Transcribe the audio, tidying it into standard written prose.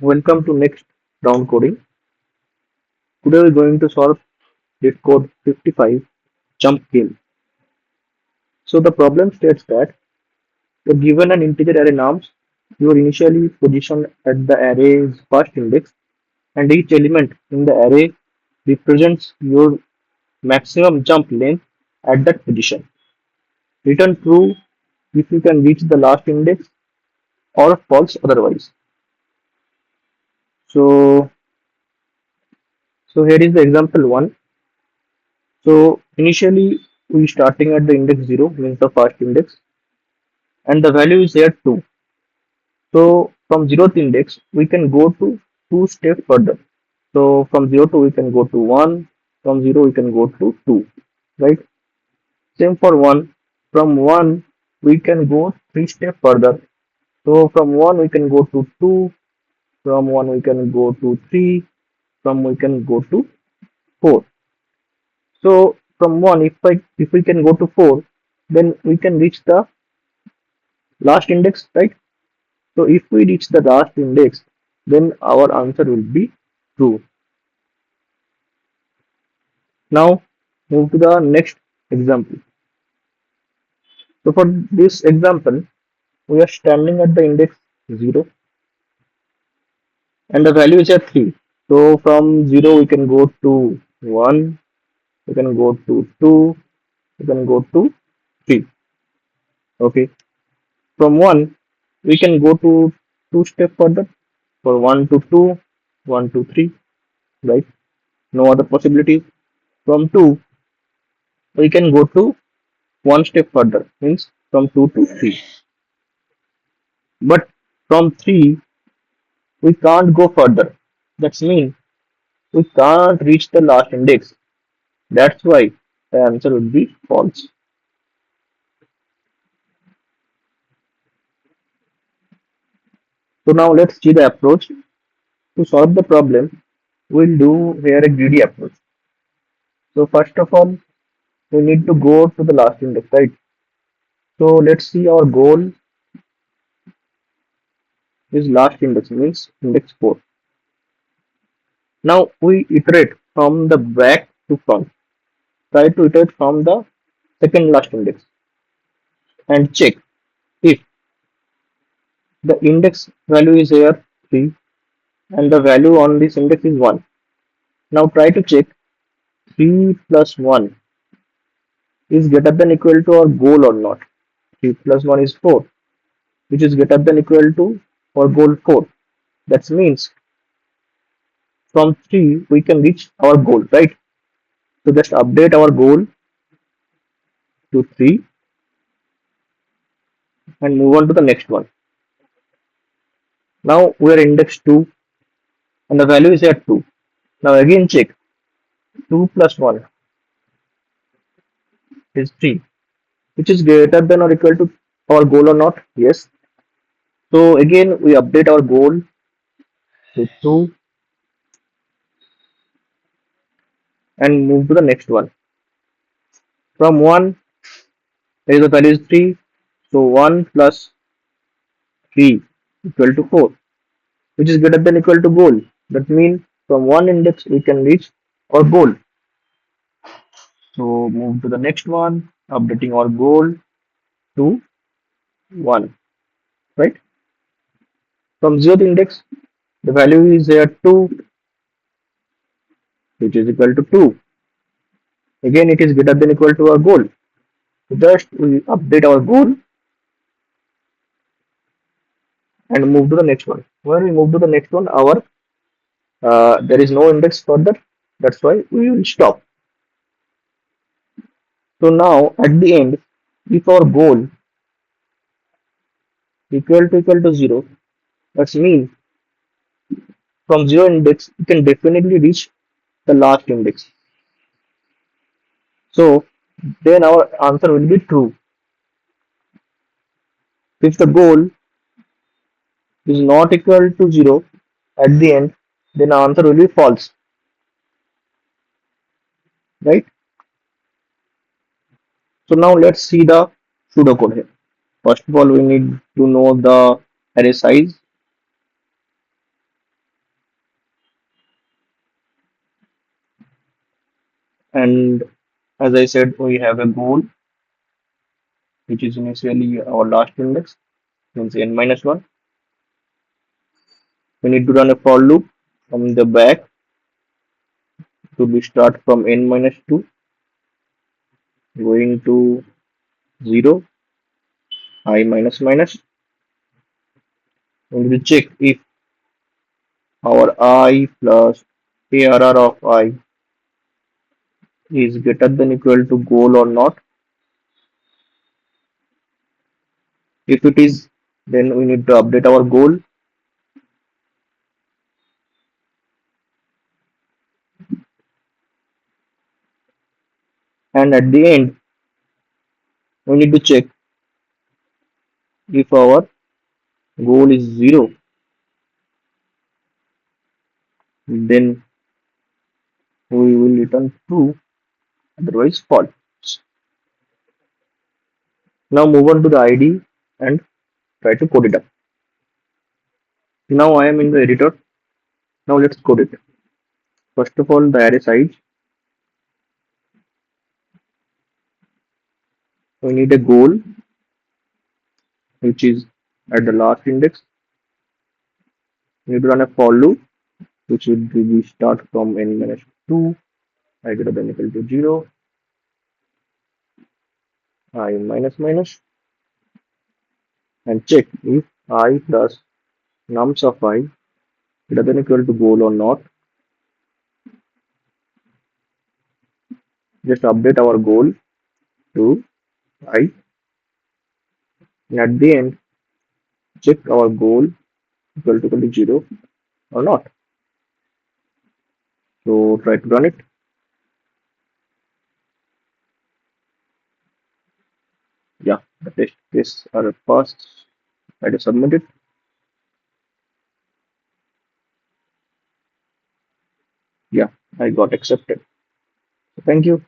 Welcome to next round coding. Today we're going to solve LeetCode 55 Jump Game. So the problem states that you're given an integer array norms. You are initially positioned at the array's first index, and each element in the array represents your maximum jump length at that position. Return true if you can reach the last index or false otherwise. So, so here is the example one. So initially we starting at the index 0 means the first index and the value is here 2. So from 0th index we can go to 2 steps further. So from 0 to we can go to 1, from 0 we can go to 2, right? Same for 1, from 1 we can go 3 steps further. So from 1 we can go to 2, from 1 we can go to 3, from we can go to 4. So from 1 if we can go to 4 then we can reach the last index, right? So if we reach the last index, then our answer will be true. Now move to the next example. So for this example, we are standing at the index 0 and the value is at 3. So from 0 we can go to 1, we can go to 2, we can go to 3. Okay. From 1 we can go to 2 step further. For 1 to 2, 1 to 3, right? No other possibilities. From 2 we can go to one step further means from 2 to 3, but from 3 we can't go further. That means we can't reach the last index. That's why the answer would be false. So now let's see the approach. To solve the problem, we'll do here a greedy approach. So first of all, we need to go to the last index, right? So let's see, our goal is last index means index 4. Now we iterate from the back to front. Try to iterate from the second last index and check if the index value is here 3 and the value on this index is 1. Now try to check 3 plus 1 is greater than equal to our goal or not. 3 plus 1 is 4, which is greater than equal to our goal 4. That means from 3 we can reach our goal, right? So just update our goal to 3 and move on to the next one. Now we are index 2 and the value is at 2. Now again check 2 plus 1 is 3, which is greater than or equal to our goal or not. Yes. So again we update our goal to 2 and move to the next one. From 1 there is a value is 3, so 1 plus 3 equal to 4, which is greater than equal to goal. That means from one index we can reach our goal. So move to the next one, updating our goal to 1, right? From 0th index the value is here 2, which is equal to 2. Again it is greater than equal to our goal. So just we update our goal and move to the next one. When we move to the next one, our there is no index further. That's why we will stop. So now at the end, if our goal equal to 0, that means from 0 index you can definitely reach the last index. So then our answer will be true. If the goal is not equal to 0 at the end, then our answer will be false, right? So now let's see the pseudocode here. First of all, we need to know the array size. And as I said, we have a goal, which is initially our last index, means n minus 1. We need to run a for loop from the back to be start from n minus 2 going to 0, I minus minus. We need to check if our I plus ARR of I is greater than equal to goal or not. If it is, then we need to update our goal, and at the end we need to check if our goal is 0, then we will return true, otherwise false. Now move on to the ID and try to code it up. Now I am in the editor. Now let's code it. First of all, the array size. We need a goal which is at the last index. We need to run a for loop which would be start from n minus 2, I greater than equal to 0, I minus minus, and check if I plus nums of I greater than equal to goal or not. Just update our goal to I, and at the end check our goal equal to 0 or not. So try to run it. Yeah, the test case are passed. Try to submit it. Yeah, I got accepted. Thank you.